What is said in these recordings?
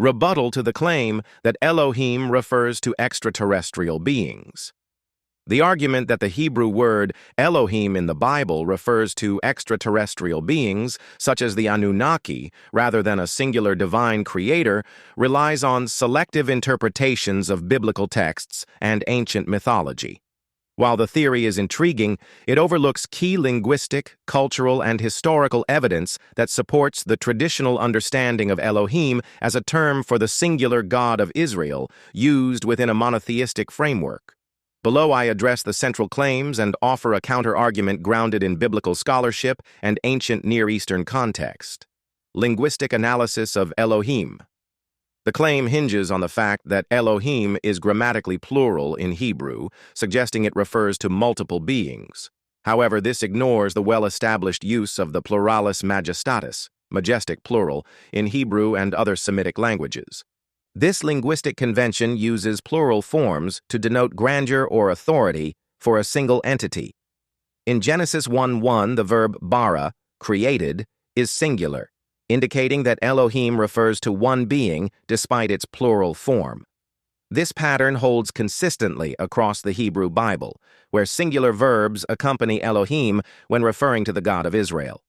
Rebuttal to the claim that Elohim refers to extraterrestrial beings. The argument that the Hebrew word Elohim in the Bible refers to extraterrestrial beings, such as the Anunnaki, rather than a singular divine creator, relies on selective interpretations of biblical texts and ancient mythology. While the theory is intriguing, it overlooks key linguistic, cultural, and historical evidence that supports the traditional understanding of Elohim as a term for the singular God of Israel, used within a monotheistic framework. Below, I address the central claims and offer a counter-argument grounded in biblical scholarship and ancient Near Eastern context. Linguistic analysis of Elohim. The claim hinges on the fact that Elohim is grammatically plural in Hebrew, suggesting it refers to multiple beings. However, this ignores the well-established use of the pluralis majestatis, majestic plural, in Hebrew and other Semitic languages. This linguistic convention uses plural forms to denote grandeur or authority for a single entity. In Genesis 1:1, the verb bara, created, is singular, indicating that Elohim refers to one being despite its plural form. This pattern holds consistently across the Hebrew Bible, where singular verbs accompany Elohim when referring to the God of Israel.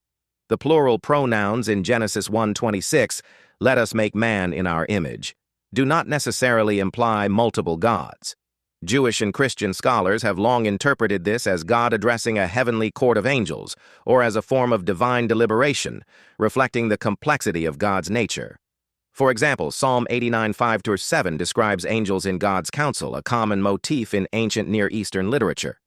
The plural pronouns in Genesis 1:26, "Let us make man in our image," do not necessarily imply multiple gods. Jewish and Christian scholars have long interpreted this as God addressing a heavenly court of angels, or as a form of divine deliberation, reflecting the complexity of God's nature. For example, Psalm 89:5-7 describes angels in God's counsel, a common motif in ancient Near Eastern literature.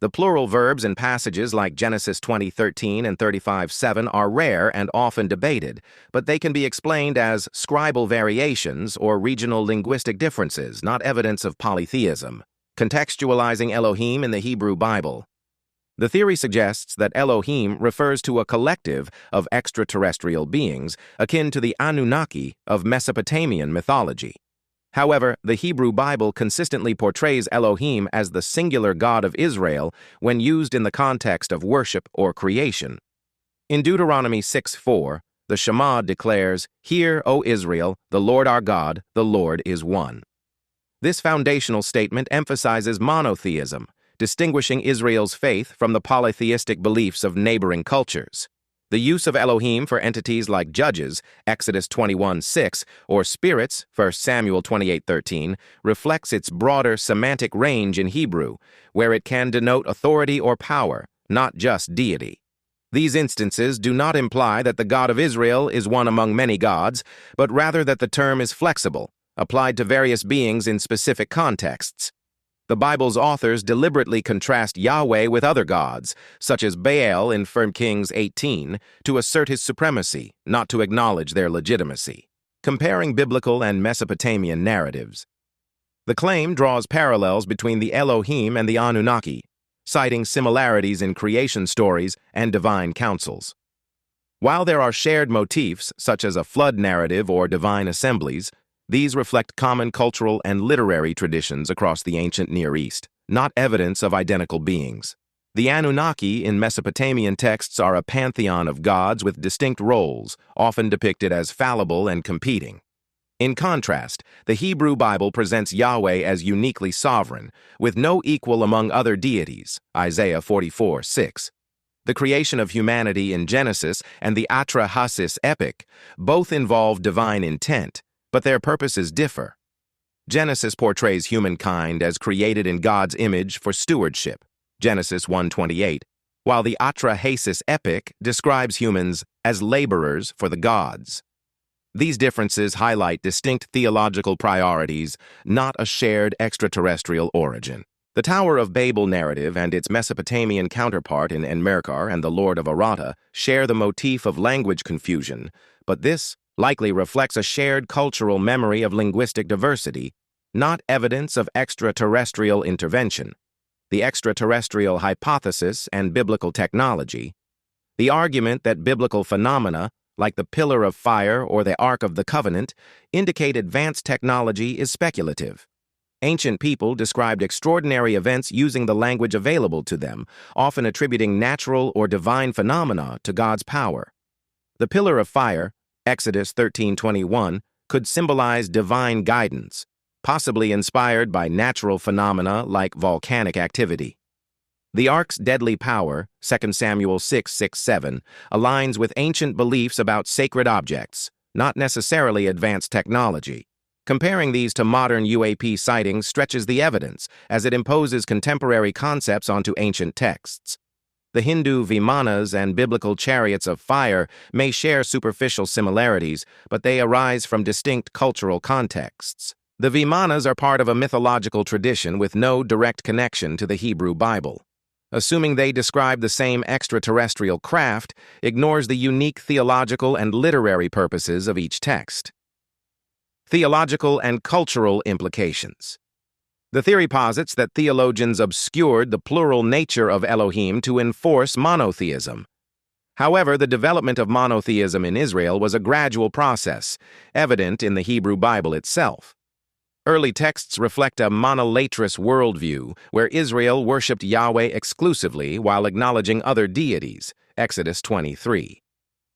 The plural verbs in passages like Genesis 20:13 and 35:7 are rare and often debated, but they can be explained as scribal variations or regional linguistic differences, not evidence of polytheism. Contextualizing Elohim in the Hebrew Bible. The theory suggests that Elohim refers to a collective of extraterrestrial beings akin to the Anunnaki of Mesopotamian mythology. However, the Hebrew Bible consistently portrays Elohim as the singular God of Israel when used in the context of worship or creation. In Deuteronomy 6:4, the Shema declares, "Hear, O Israel, the Lord our God, the Lord is one." This foundational statement emphasizes monotheism, distinguishing Israel's faith from the polytheistic beliefs of neighboring cultures. The use of Elohim for entities like judges, Exodus 21:6, or spirits, 1 Samuel 28:13, reflects its broader semantic range in Hebrew, where it can denote authority or power, not just deity. These instances do not imply that the God of Israel is one among many gods, but rather that the term is flexible, applied to various beings in specific contexts. The Bible's authors deliberately contrast Yahweh with other gods, such as Baal in 1 Kings 18, to assert his supremacy, not to acknowledge their legitimacy. Comparing biblical and Mesopotamian narratives. The claim draws parallels between the Elohim and the Anunnaki, citing similarities in creation stories and divine councils. While there are shared motifs, such as a flood narrative or divine assemblies, these reflect common cultural and literary traditions across the ancient Near East, not evidence of identical beings. The Anunnaki in Mesopotamian texts are a pantheon of gods with distinct roles, often depicted as fallible and competing. In contrast, the Hebrew Bible presents Yahweh as uniquely sovereign, with no equal among other deities, Isaiah 44:6. The creation of humanity in Genesis and the Atrahasis epic both involve divine intent, but their purposes differ. Genesis portrays humankind as created in God's image for stewardship, Genesis 1:28, while the Atrahasis epic describes humans as laborers for the gods. These differences highlight distinct theological priorities, not a shared extraterrestrial origin. The Tower of Babel narrative and its Mesopotamian counterpart in Enmerkar and the Lord of Aratta share the motif of language confusion, but this likely reflects a shared cultural memory of linguistic diversity, not evidence of extraterrestrial intervention. The extraterrestrial hypothesis and biblical technology. The argument that biblical phenomena, like the Pillar of Fire or the Ark of the Covenant, indicate advanced technology is speculative. Ancient people described extraordinary events using the language available to them, often attributing natural or divine phenomena to God's power. The Pillar of Fire, Exodus 13:21, could symbolize divine guidance, possibly inspired by natural phenomena like volcanic activity. The ark's deadly power, 2 Samuel 6:6-7, aligns with ancient beliefs about sacred objects, not necessarily advanced technology. Comparing these to modern UAP sightings stretches the evidence, as it imposes contemporary concepts onto ancient texts. The Hindu Vimanas and biblical chariots of fire may share superficial similarities, but they arise from distinct cultural contexts. The Vimanas are part of a mythological tradition with no direct connection to the Hebrew Bible. Assuming they describe the same extraterrestrial craft ignores the unique theological and literary purposes of each text. Theological and cultural implications. The theory posits that theologians obscured the plural nature of Elohim to enforce monotheism. However, the development of monotheism in Israel was a gradual process, evident in the Hebrew Bible itself. Early texts reflect a monolatrous worldview where Israel worshipped Yahweh exclusively while acknowledging other deities, Exodus 23.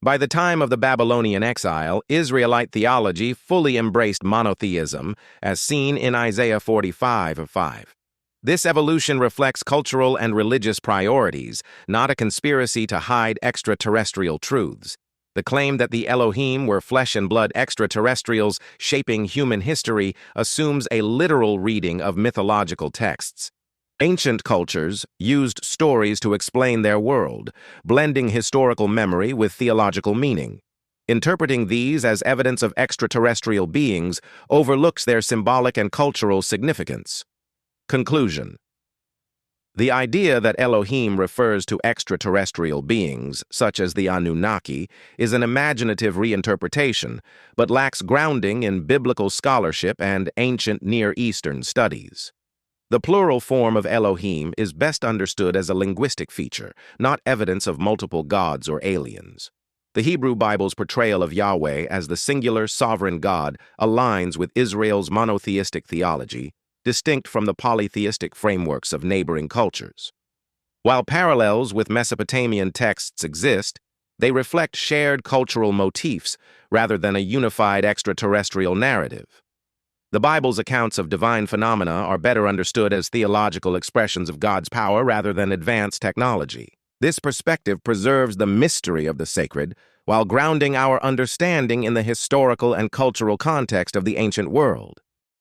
By the time of the Babylonian exile, Israelite theology fully embraced monotheism, as seen in Isaiah 45:5. This evolution reflects cultural and religious priorities, not a conspiracy to hide extraterrestrial truths. The claim that the Elohim were flesh and blood extraterrestrials shaping human history assumes a literal reading of mythological texts. Ancient cultures used stories to explain their world, blending historical memory with theological meaning. Interpreting these as evidence of extraterrestrial beings overlooks their symbolic and cultural significance. Conclusion. The idea that Elohim refers to extraterrestrial beings, such as the Anunnaki, is an imaginative reinterpretation, but lacks grounding in biblical scholarship and ancient Near Eastern studies. The plural form of Elohim is best understood as a linguistic feature, not evidence of multiple gods or aliens. The Hebrew Bible's portrayal of Yahweh as the singular sovereign God aligns with Israel's monotheistic theology, distinct from the polytheistic frameworks of neighboring cultures. While parallels with Mesopotamian texts exist, they reflect shared cultural motifs rather than a unified extraterrestrial narrative. The Bible's accounts of divine phenomena are better understood as theological expressions of God's power rather than advanced technology. This perspective preserves the mystery of the sacred while grounding our understanding in the historical and cultural context of the ancient world.